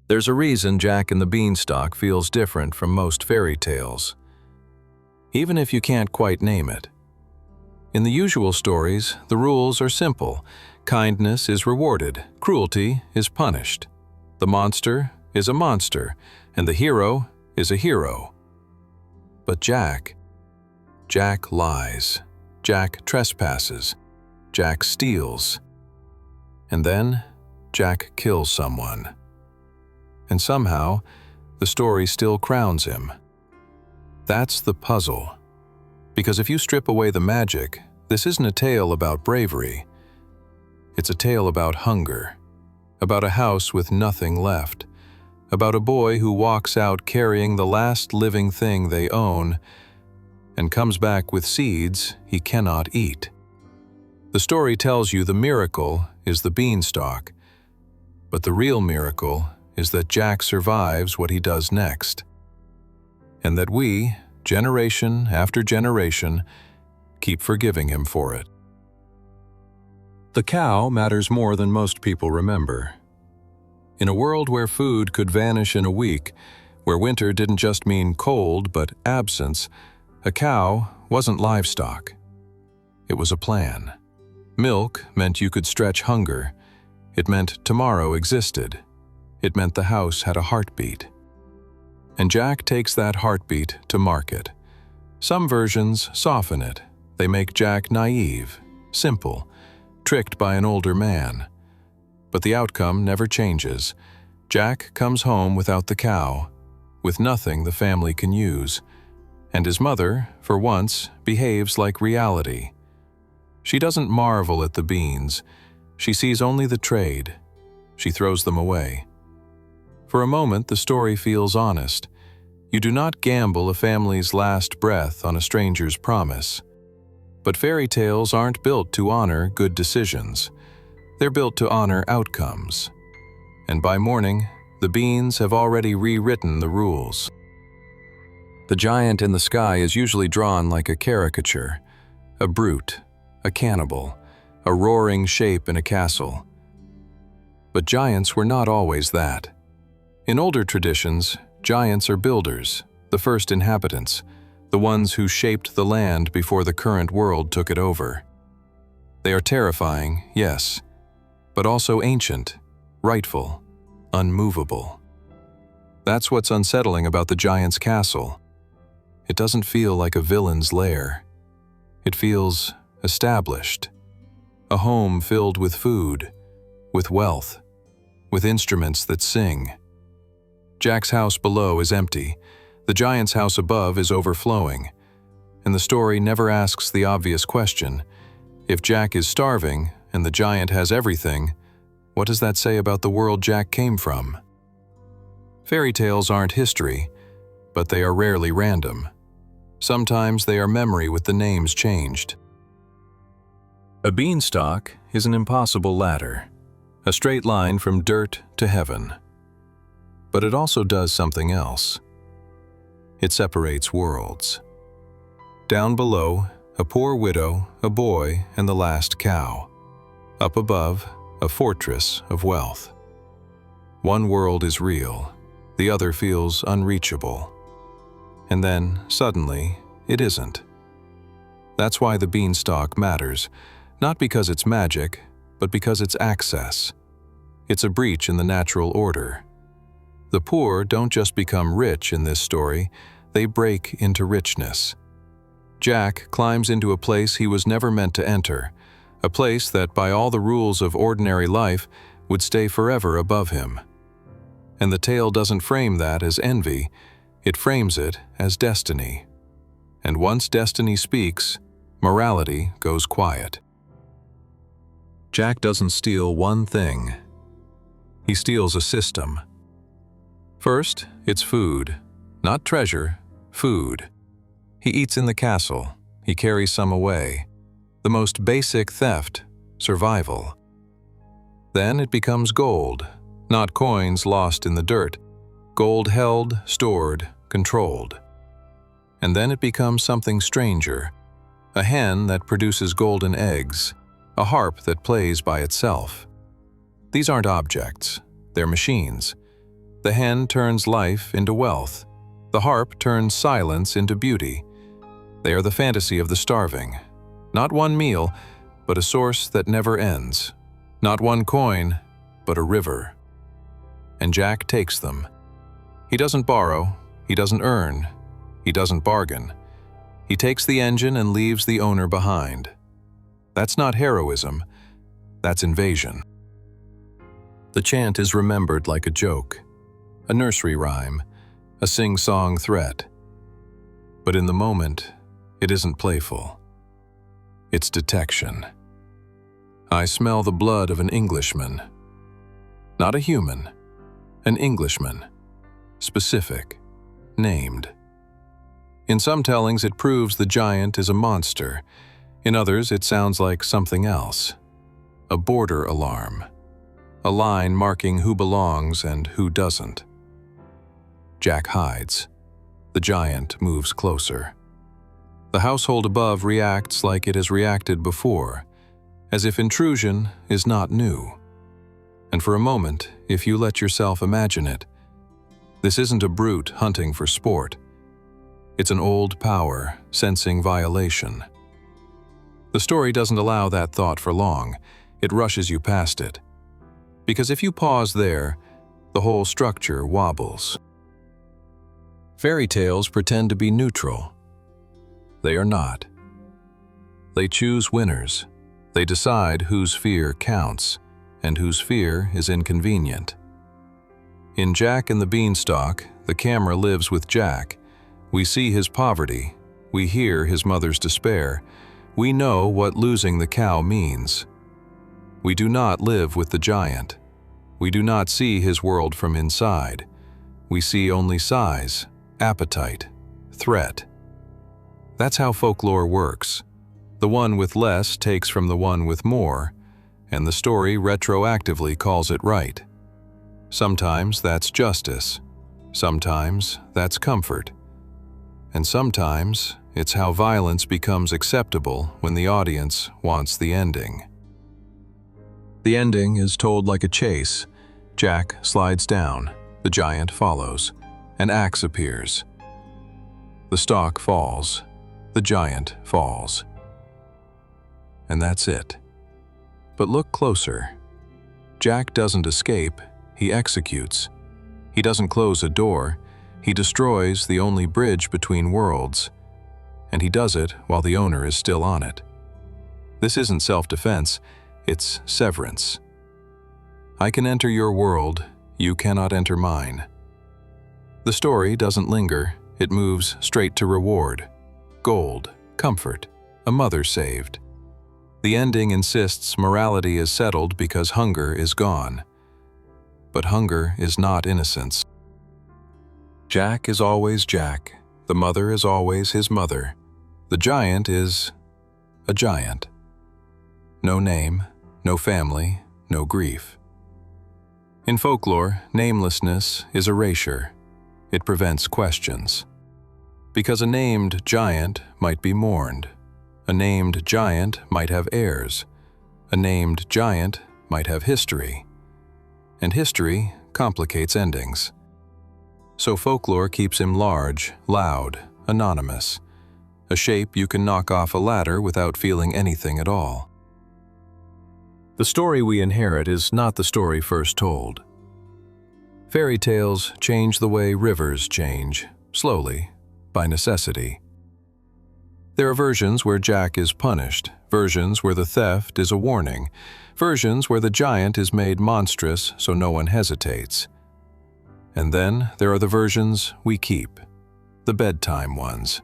There's a reason Jack and the Beanstalk feels different from most fairy tales, even if you can't quite name it. In the usual stories, the rules are simple. Kindness is rewarded, cruelty is punished. The monster is a monster, and the hero is a hero. But Jack lies, Jack trespasses, Jack steals, and then Jack kills someone. And somehow, the story still crowns him. That's the puzzle. Because if you strip away the magic, this isn't a tale about bravery. It's a tale about hunger, about a house with nothing left, about a boy who walks out carrying the last living thing they own and comes back with seeds he cannot eat. The story tells you the miracle is the beanstalk, but the real miracle is that Jack survives what he does next, and that we, generation after generation, keep forgiving him for it. The cow matters more than most people remember. In a world where food could vanish in a week, where winter didn't just mean cold but absence, a cow wasn't livestock. It was a plan. Milk meant you could stretch hunger. It meant tomorrow existed. It meant the house had a heartbeat. And Jack takes that heartbeat to market. Some versions soften it. They make Jack naive, simple, tricked by an older man. But the outcome never changes. Jack comes home without the cow, with nothing the family can use. And his mother, for once, behaves like reality. She doesn't marvel at the beans. She sees only the trade. She throws them away. For a moment, the story feels honest. You do not gamble a family's last breath on a stranger's promise. But fairy tales aren't built to honor good decisions. They're built to honor outcomes. And by morning, the beans have already rewritten the rules. The giant in the sky is usually drawn like a caricature, a brute, a cannibal, a roaring shape in a castle. But giants were not always that. In older traditions, giants are builders, the first inhabitants, the ones who shaped the land before the current world took it over. They are terrifying, yes, but also ancient, rightful, unmovable. That's what's unsettling about the giant's castle. It doesn't feel like a villain's lair. It feels established, a home filled with food, with wealth, with instruments that sing. Jack's house below is empty. The giant's house above is overflowing. And the story never asks the obvious question. If Jack is starving and the giant has everything, what does that say about the world Jack came from? Fairy tales aren't history, but they are rarely random. Sometimes they are memory with the names changed. A beanstalk is an impossible ladder, a straight line from dirt to heaven. But it also does something else. It separates worlds. Down below, a poor widow, a boy, and the last cow. Up above, a fortress of wealth. One world is real, the other feels unreachable. And then, suddenly, it isn't. That's why the beanstalk matters, not because it's magic, but because it's access. It's a breach in the natural order. The poor don't just become rich in this story, they break into richness. Jack climbs into a place he was never meant to enter, a place that, by all the rules of ordinary life, would stay forever above him. And the tale doesn't frame that as envy, it frames it as destiny. And once destiny speaks, morality goes quiet. Jack doesn't steal one thing. He steals a system. First, it's food. Not treasure, food. He eats in the castle. He carries some away. The most basic theft, survival. Then it becomes gold. Not coins lost in the dirt. Gold held, stored, controlled. And then it becomes something stranger. A hen that produces golden eggs. A harp that plays by itself. These aren't objects. They're machines. The hen turns life into wealth. The harp turns silence into beauty. They are the fantasy of the starving. Not one meal, but a source that never ends. Not one coin, but a river. And Jack takes them. He doesn't borrow, he doesn't earn, he doesn't bargain. He takes the engine and leaves the owner behind. That's not heroism, that's invasion. The chant is remembered like a joke, a nursery rhyme, a sing-song threat. But in the moment, it isn't playful. It's detection. I smell the blood of an Englishman. Not a human, an Englishman. Specific, named. In some tellings, it proves the giant is a monster. In others, it sounds like something else. A border alarm. A line marking who belongs and who doesn't. Jack hides. The giant moves closer. The household above reacts like it has reacted before, as if intrusion is not new. And for a moment, if you let yourself imagine it, this isn't a brute hunting for sport. It's an old power sensing violation. The story doesn't allow that thought for long. It rushes you past it. Because if you pause there, the whole structure wobbles. Fairy tales pretend to be neutral. They are not. They choose winners. They decide whose fear counts and whose fear is inconvenient. In Jack and the Beanstalk, the camera lives with Jack. We see his poverty. We hear his mother's despair. We know what losing the cow means. We do not live with the giant. We do not see his world from inside. We see only size, appetite, threat. That's how folklore works. The one with less takes from the one with more, and the story retroactively calls it right. Sometimes that's justice. Sometimes that's comfort. And sometimes it's how violence becomes acceptable when the audience wants the ending. The ending is told like a chase. Jack slides down, the giant follows, an axe appears. The stalk falls, the giant falls. And that's it. But look closer. Jack doesn't escape, he executes. He doesn't close a door, he destroys the only bridge between worlds. And he does it while the owner is still on it. This isn't self-defense, it's severance. I can enter your world, you cannot enter mine. The story doesn't linger, it moves straight to reward. Gold, comfort, a mother saved. The ending insists morality is settled because hunger is gone. But hunger is not innocence. Jack is always Jack. The mother is always his mother. The giant is a giant. No name, no family, no grief. In folklore, namelessness is erasure. It prevents questions. Because a named giant might be mourned. A named giant might have heirs. A named giant might have history. And history complicates endings. So folklore keeps him large, loud, anonymous. A shape you can knock off a ladder without feeling anything at all. The story we inherit is not the story first told. Fairy tales change the way rivers change, slowly, by necessity. There are versions where Jack is punished, versions where the theft is a warning, versions where the giant is made monstrous so no one hesitates. And then there are the versions we keep, the bedtime ones.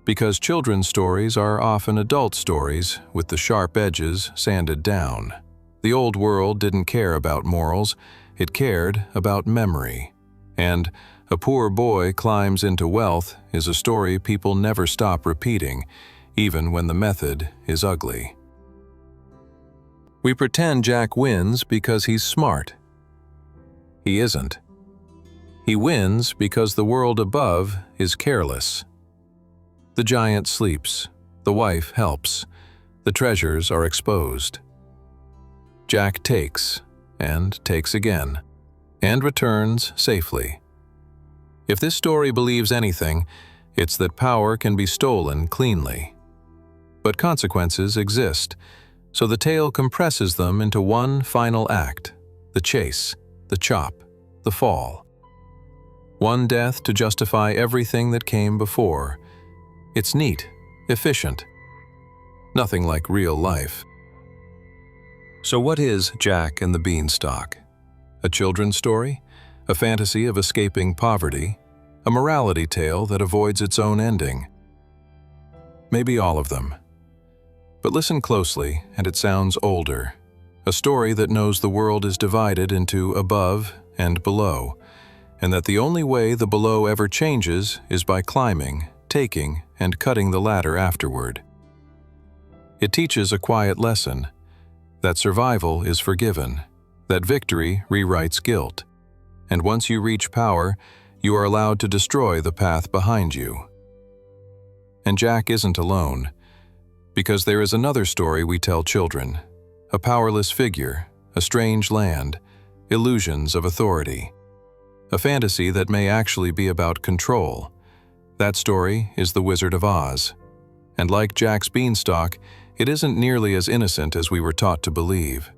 Because children's stories are often adult stories with the sharp edges sanded down. The old world didn't care about morals, it cared about memory. And A Poor Boy Climbs into Wealth is a story people never stop repeating, even when the method is ugly. We pretend Jack wins because he's smart. He isn't. He wins because the world above is careless. The giant sleeps, the wife helps, the treasures are exposed. Jack takes, and takes again, and returns safely. If this story believes anything, it's that power can be stolen cleanly. But consequences exist, so the tale compresses them into one final act: the chase, the chop, the fall. One death to justify everything that came before. It's neat, efficient. Nothing like real life. So what is Jack and the Beanstalk? A children's story? A fantasy of escaping poverty? A morality tale that avoids its own ending? Maybe all of them. But listen closely, and it sounds older. A story that knows the world is divided into above and below, and that the only way the below ever changes is by climbing, taking, and cutting the ladder afterward. It teaches a quiet lesson: that survival is forgiven, that victory rewrites guilt, and once you reach power, you are allowed to destroy the path behind you. And Jack isn't alone, because there is another story we tell children: a powerless figure, a strange land, illusions of authority. A fantasy that may actually be about control. That story is The Wizard of Oz. And like Jack's Beanstalk, it isn't nearly as innocent as we were taught to believe.